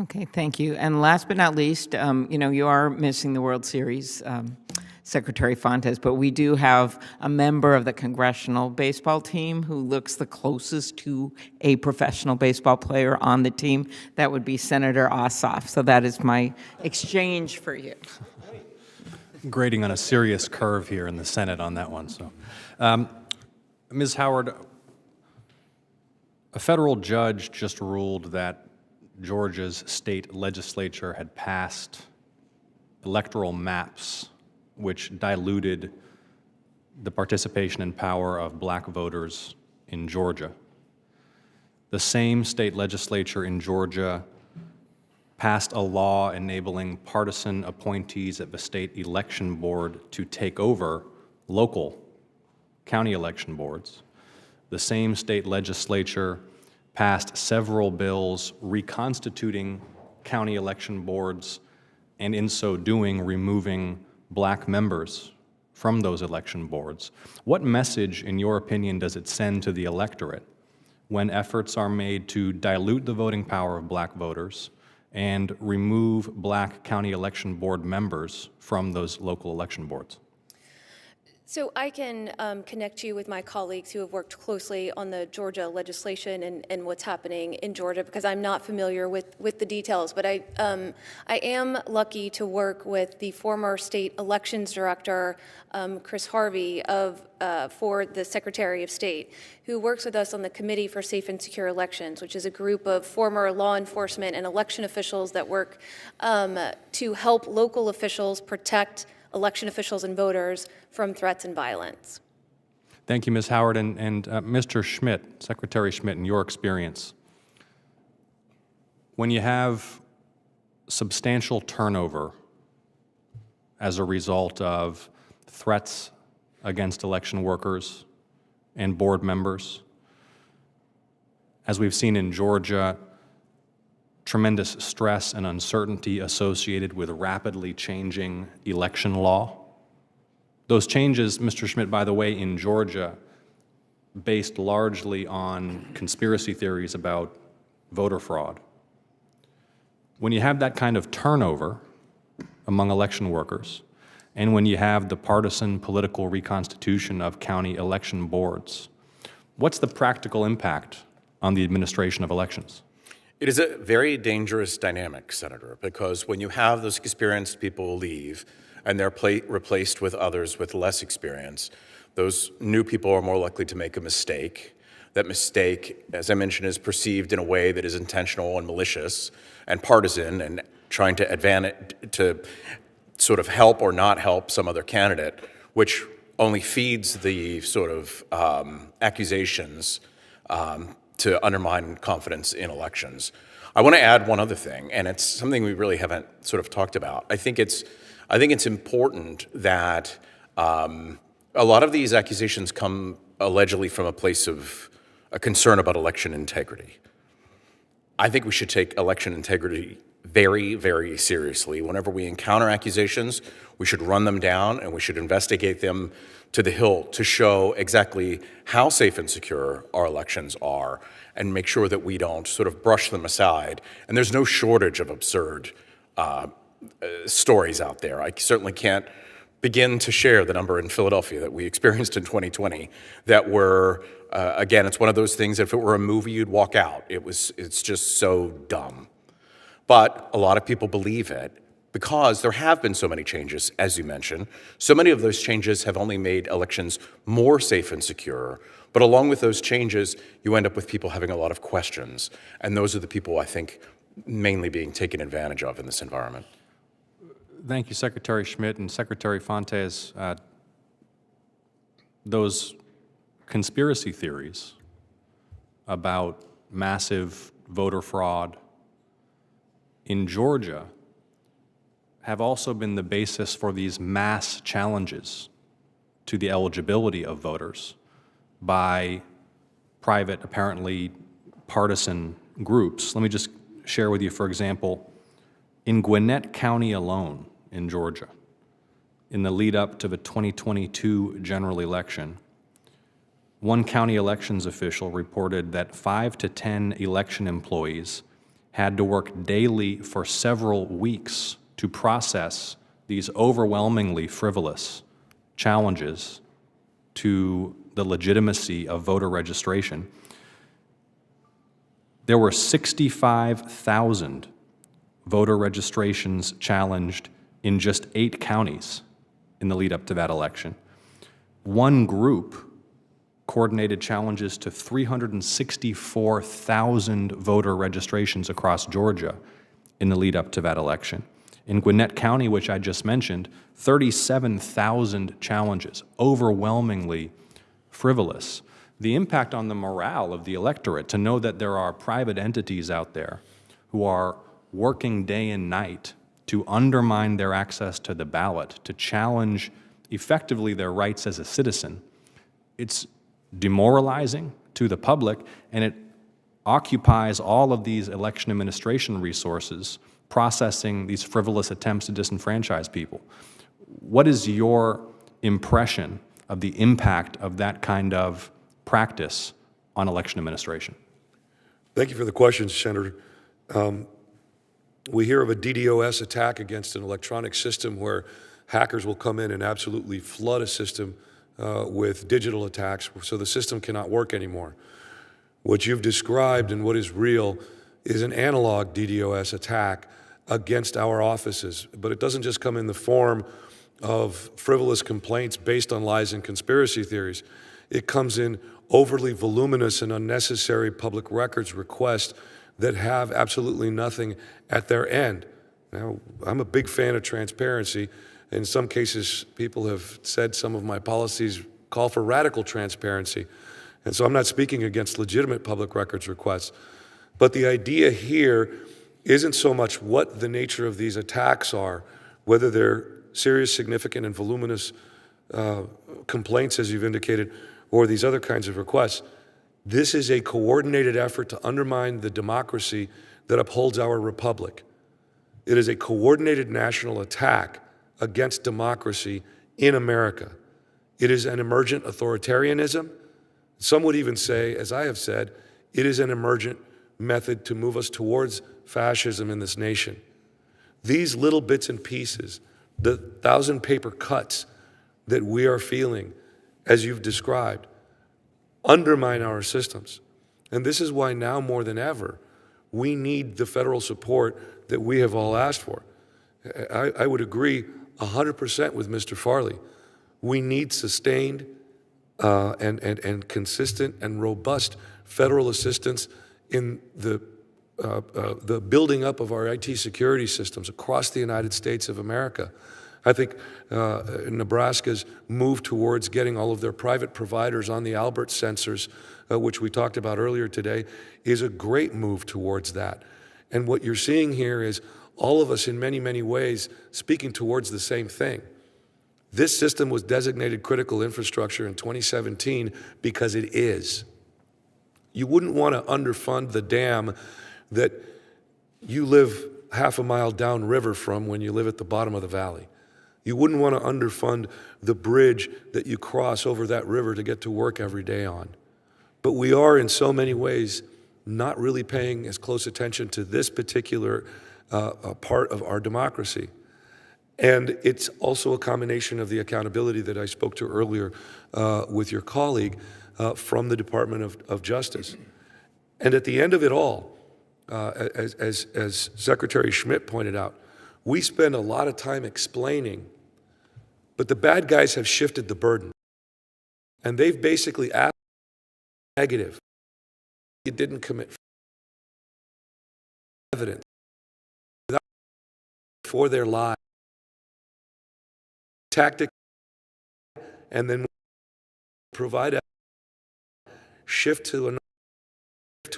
Okay, thank you. And last but not least, you are missing the World Series, Secretary Fontes, but we do have a member of the congressional baseball team who looks the closest to a professional baseball player on the team. That would be Senator Ossoff. So that is my exchange for you. Grading on a serious curve here in the Senate on that one. So, Ms. Howard, a federal judge just ruled that Georgia's state legislature had passed electoral maps which diluted the participation and power of black voters in Georgia. The same state legislature in Georgia passed a law enabling partisan appointees at the state election board to take over local county election boards. The same state legislature passed several bills reconstituting county election boards and in so doing removing black members from those election boards. What message, in your opinion, does it send to the electorate when efforts are made to dilute the voting power of black voters and remove black county election board members from those local election boards? So I can connect you with my colleagues who have worked closely on the Georgia legislation and what's happening in Georgia, because I'm not familiar with the details. But I am lucky to work with the former state elections director, Chris Harvey, for the Secretary of State, who works with us on the Committee for Safe and Secure Elections, which is a group of former law enforcement and election officials that work to help local officials protect election officials and voters from threats and violence. Thank you, Ms. Howard. And Mr. Schmidt, Secretary Schmidt, in your experience, when you have substantial turnover as a result of threats against election workers and board members, as we've seen in Georgia, tremendous stress and uncertainty associated with rapidly changing election law. Those changes, Mr. Schmidt, by the way, in Georgia, based largely on conspiracy theories about voter fraud. When you have that kind of turnover among election workers, and when you have the partisan political reconstitution of county election boards, what's the practical impact on the administration of elections? It is a very dangerous dynamic, Senator, because when you have those experienced people leave and they're replaced with others with less experience, those new people are more likely to make a mistake. That mistake, as I mentioned, is perceived in a way that is intentional and malicious and partisan and trying to sort of help or not help some other candidate, which only feeds the sort of accusations to undermine confidence in elections. I want to add one other thing, and it's something we really haven't sort of talked about. I think it's important that a lot of these accusations come allegedly from a place of a concern about election integrity. I think we should take election integrity very, very seriously. Whenever we encounter accusations, we should run them down and we should investigate them to the hilt to show exactly how safe and secure our elections are and make sure that we don't sort of brush them aside. And there's no shortage of absurd stories out there. I certainly can't begin to share the number in Philadelphia that we experienced in 2020 that were, again, it's one of those things, if it were a movie, you'd walk out. It's just so dumb. But a lot of people believe it because there have been so many changes, as you mentioned. So many of those changes have only made elections more safe and secure. But along with those changes, you end up with people having a lot of questions. And those are the people, I think, mainly being taken advantage of in this environment. Thank you, Secretary Schmidt and Secretary Fontes. Those conspiracy theories about massive voter fraud in Georgia have also been the basis for these mass challenges to the eligibility of voters by private, apparently partisan groups. Let me just share with you, for example, in Gwinnett County alone in Georgia, in the lead up to the 2022 general election, one county elections official reported that 5 to 10 election employees had to work daily for several weeks to process these overwhelmingly frivolous challenges to the legitimacy of voter registration. There were 65,000 voter registrations challenged in just 8 counties in the lead up to that election. One group coordinated challenges to 364,000 voter registrations across Georgia in the lead up to that election. In Gwinnett County, which I just mentioned, 37,000 challenges, overwhelmingly frivolous. The impact on the morale of the electorate to know that there are private entities out there who are working day and night to undermine their access to the ballot, to challenge effectively their rights as a citizen, it's demoralizing to the public, and it occupies all of these election administration resources processing these frivolous attempts to disenfranchise people. What is your impression of the impact of that kind of practice on election administration? Thank you for the question, Senator. We hear of a DDoS attack against an electronic system where hackers will come in and absolutely flood a system with digital attacks so the system cannot work anymore. What you've described and what is real is an analog DDoS attack against our offices, but it doesn't just come in the form of frivolous complaints based on lies and conspiracy theories. It comes in overly voluminous and unnecessary public records requests that have absolutely nothing at their end. Now, I'm a big fan of transparency. In some cases, people have said some of my policies call for radical transparency. And so I'm not speaking against legitimate public records requests. But the idea here isn't so much what the nature of these attacks are, whether they're serious, significant, and voluminous complaints, as you've indicated, or these other kinds of requests. This is a coordinated effort to undermine the democracy that upholds our republic. It is a coordinated national attack against democracy in America. It is an emergent authoritarianism. Some would even say, as I have said, it is an emergent method to move us towards fascism in this nation. These little bits and pieces, the 1,000 paper cuts that we are feeling, as you've described, undermine our systems. And this is why now more than ever, we need the federal support that we have all asked for. I would agree 100% with Mr. Farley. We need sustained and consistent and robust federal assistance in the building up of our IT security systems across the United States of America. I think Nebraska's move towards getting all of their private providers on the Albert sensors, which we talked about earlier today, is a great move towards that. And what you're seeing here is all of us in many, many ways speaking towards the same thing. This system was designated critical infrastructure in 2017 because it is. You wouldn't want to underfund the dam that you live half a mile downriver from when you live at the bottom of the valley. You wouldn't want to underfund the bridge that you cross over that river to get to work every day on. But we are, in so many ways, not really paying as close attention to this particular part of our democracy. And it's also a combination of the accountability that I spoke to earlier with your colleague from the Department of Justice. And at the end of it all, as Secretary Schmidt pointed out, we spend a lot of time explaining, but the bad guys have shifted the burden. And they've basically asked negative. You didn't commit evidence for their lives. Tactic, and then provide a shift to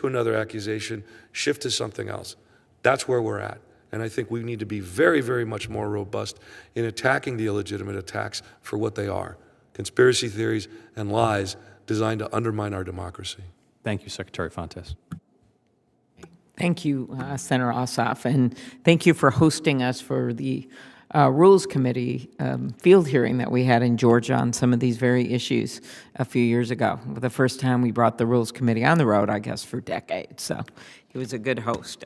another accusation, shift to something else. That's where we're at. And I think we need to be very, very much more robust in attacking the illegitimate attacks for what they are, conspiracy theories and lies designed to undermine our democracy. Thank you, Secretary Fontes. Thank you, Senator Ossoff, and thank you for hosting us for the Rules Committee field hearing that we had in Georgia on some of these very issues a few years ago. The first time we brought the Rules Committee on the road, I guess, for decades. So he was a good host.